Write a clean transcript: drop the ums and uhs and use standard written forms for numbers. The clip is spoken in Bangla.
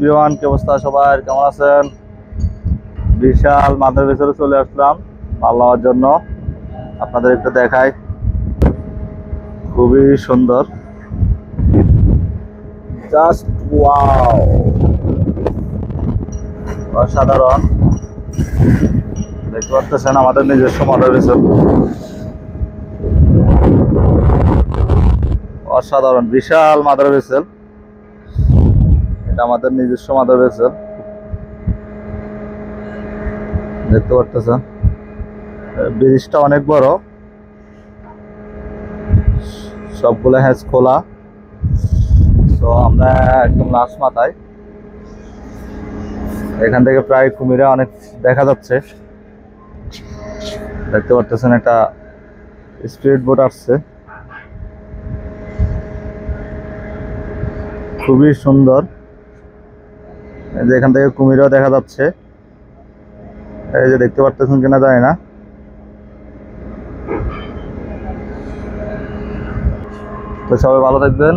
বিমান কি অবস্থা, সবাই কেমন আছেন? বিশাল মাথার ভেতরে চলে আসলাম মাল নেওয়ার জন্য। আপনাদের একটু দেখাই, খুবই সুন্দর, জাস্ট ওয়াও, অসাধারণ। দেখতে পাচ্ছেন আমাদের নিজস্ব মাদার ভেসেল, অসাধারণ বিশাল মাদার ভেসেল। এটা আমাদের নিজস্ব মাদার ভেসেল, দেখতে পাচ্ছেন। ব্রিজটা অনেক বড়, সবগুলো হ্যাজ খোলা। তো আমরা একদম লাস্ট মাথায়, এখান থেকে প্রায় কুমিরা অনেক দেখা যাচ্ছে। দেখতে পাচ্ছেন একটা স্পিড বোট আসছে, খুবই সুন্দর। এই যে এখান থেকে কুমিরাও দেখা যাচ্ছে, এই যে দেখতে পাচ্ছেন কিনা জানি না। তো সবাই ভালো থাকবেন।